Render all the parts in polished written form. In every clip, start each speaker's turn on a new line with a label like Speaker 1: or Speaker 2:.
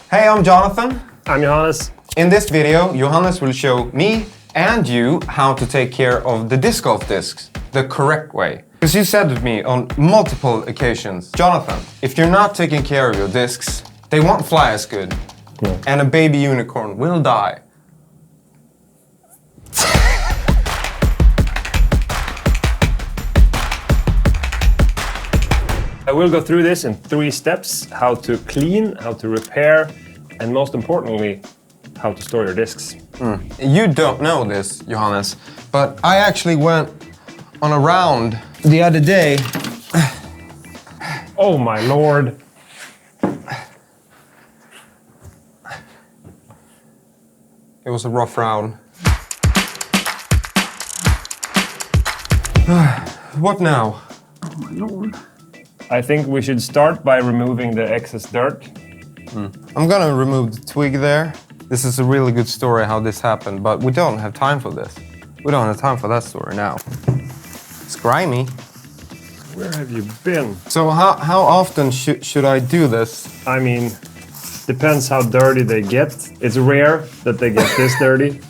Speaker 1: Hey, I'm Jonathan.
Speaker 2: I'm Johannes.
Speaker 1: In this video, Johannes will show me and you how to take care of the disc golf discs the correct way. Because you said to me on multiple occasions, Jonathan, if you're not taking care of your discs, they won't fly as good.
Speaker 2: Yeah.
Speaker 1: And a baby unicorn will die.
Speaker 2: I will go through this in 3 steps: how to clean, how to repair, and most importantly, how to store your discs.
Speaker 1: You don't know this, Johannes, but I actually went on a round the other day.
Speaker 2: Oh my lord.
Speaker 1: It was a rough round. What now?
Speaker 2: Oh my lord. I think we should start by removing the excess dirt.
Speaker 1: I'm gonna remove the twig there. This is a really good story how this happened, but we don't have time for this. We don't have time for that story now. It's grimy.
Speaker 2: Where have you been?
Speaker 1: So how often should I do this?
Speaker 2: I mean, depends how dirty they get. It's rare that they get this dirty.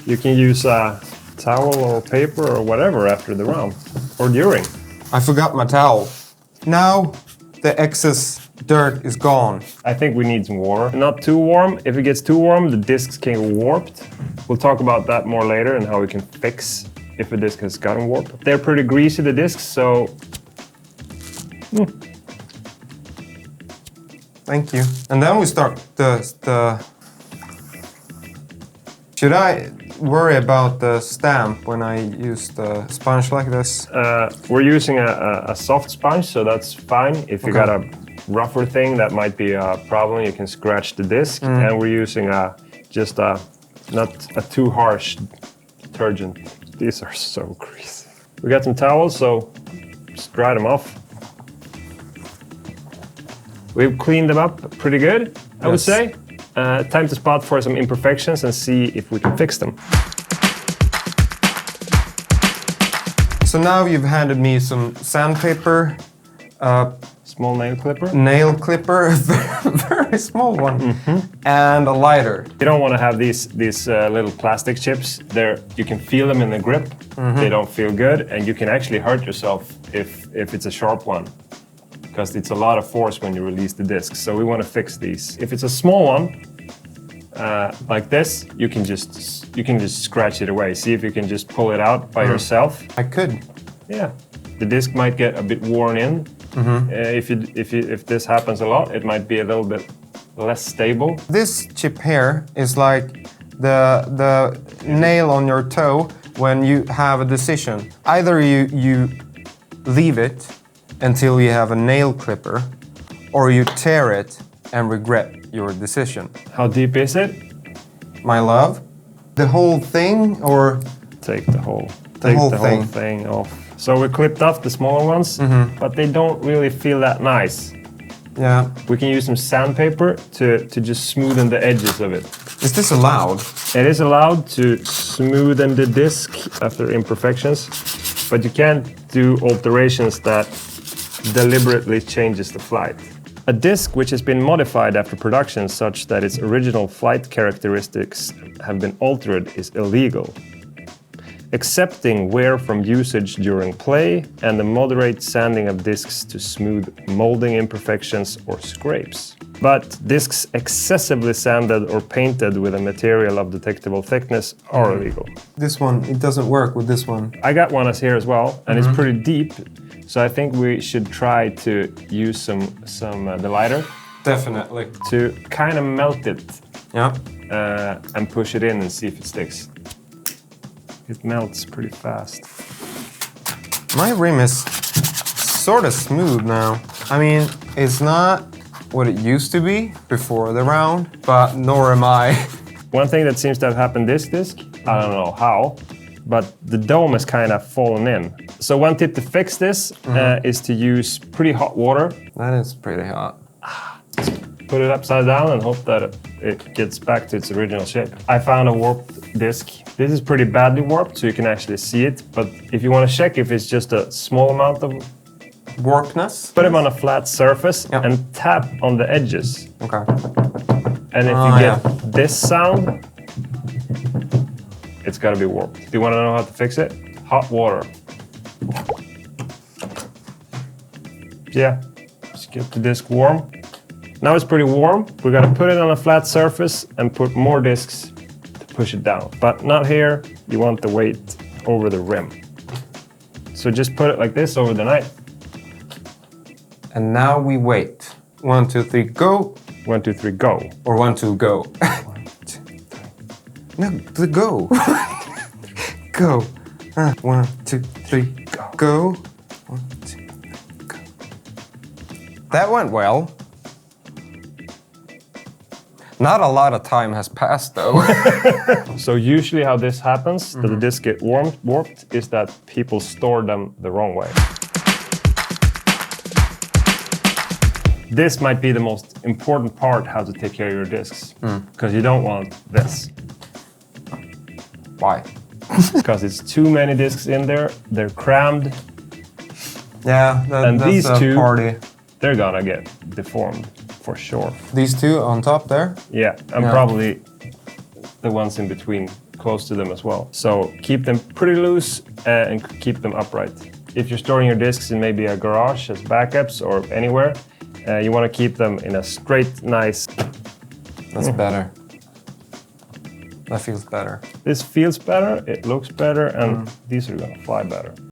Speaker 2: You can use a towel or paper or whatever after the round, or during.
Speaker 1: I forgot my towel. Now the excess dirt is gone.
Speaker 2: I think we need some water. Not too warm. If it gets too warm, the discs can get warped. We'll talk about that more later and how we can fix if a disc has gotten warped. They're pretty greasy, the discs, so...
Speaker 1: Thank you. And then we start the... Should I worry about the stamp when I use the sponge like this?
Speaker 2: We're using a soft sponge, so that's fine. If you got a rougher thing, that might be a problem. You can scratch the disc. And we're using not a too harsh detergent. These are so greasy. We got some towels, so just dry them off. We've cleaned them up pretty good, I would say. Time to spot for some imperfections and see if we can fix them.
Speaker 1: So now you've handed me some sandpaper,
Speaker 2: Small nail clipper.
Speaker 1: nail clipper, very small one, and a lighter.
Speaker 2: You don't want to have these little plastic chips. You can feel them in the grip. They don't feel good, and you can actually hurt yourself if it's a sharp one, because it's a lot of force when you release the disc. So we want to fix these. If it's a small one, like this, you can just scratch it away. See if you can just pull it out by yourself.
Speaker 1: I could.
Speaker 2: Yeah, the disc might get a bit worn in. If this happens a lot, it might be a little bit less stable.
Speaker 1: This chip here is like the nail on your toe when you have a decision. Either you leave it until you have a nail clipper, or you tear it and regret your decision.
Speaker 2: How deep is it?
Speaker 1: My love, the whole thing, or
Speaker 2: Take the whole thing off. So we clipped off the smaller ones, but they don't really feel that nice.
Speaker 1: yeah.
Speaker 2: We can use some sandpaper to just smoothen the edges of it.
Speaker 1: Is this allowed?
Speaker 2: It is allowed to smoothen the disc after imperfections, but you can't do alterations that deliberately changes the flight. A disc which has been modified after production such that its original flight characteristics have been altered is illegal. Accepting wear from usage during play and the moderate sanding of discs to smooth molding imperfections or scrapes. But discs excessively sanded or painted with a material of detectable thickness are illegal.
Speaker 1: This one, it doesn't work with this one.
Speaker 2: I got one here as well, and it's pretty deep, so I think we should try to use the lighter
Speaker 1: Definitely.
Speaker 2: to kind of melt it
Speaker 1: Yeah.
Speaker 2: and push it in and see if it sticks. It melts pretty fast.
Speaker 1: My rim is sort of smooth now. I mean, it's not what it used to be before the round, but nor am I.
Speaker 2: One thing that seems to have happened this disc, I don't know how, but the dome has kind of fallen in. So one tip to fix this is to use pretty hot water.
Speaker 1: That is pretty hot.
Speaker 2: Put it upside down and hope that it gets back to its original shape. I found a warped disc. This is pretty badly warped, so you can actually see it. But if you want to check if it's just a small amount of
Speaker 1: Warpness?
Speaker 2: put them on a flat surface and tap on the edges.
Speaker 1: Okay.
Speaker 2: And if you get this sound, it's gotta be warped. Do you wanna know how to fix it? Hot water. Yeah, just get the disc warm. Now it's pretty warm. We're gonna put it on a flat surface and put more discs to push it down. But not here, you want the weight over the rim. So just put it like this over the knife.
Speaker 1: And now we wait. 1, 2, 3, go.
Speaker 2: 1, 2, 3, go.
Speaker 1: Or 1, 2, go. 1, 2, 3. No, the go. Go. 1, 2, 3, go. 1, 2, 3, go. That went well. Not a lot of time has passed though.
Speaker 2: So usually how this happens, that the discs get warped, is that people store them the wrong way. This might be the most important part, how to take care of your discs. Because you don't want this.
Speaker 1: Why?
Speaker 2: Because it's too many discs in there, they're crammed,
Speaker 1: Yeah,
Speaker 2: and
Speaker 1: that's
Speaker 2: these
Speaker 1: a
Speaker 2: two,
Speaker 1: party.
Speaker 2: they're gonna get deformed for sure.
Speaker 1: These two on top there?
Speaker 2: Yeah, and probably the ones in between, close to them as well. So keep them pretty loose and keep them upright. If you're storing your discs in maybe a garage as backups or anywhere, you want to keep them in a straight, nice...
Speaker 1: That's better. That feels better.
Speaker 2: This feels better, it looks better, and these are gonna fly better.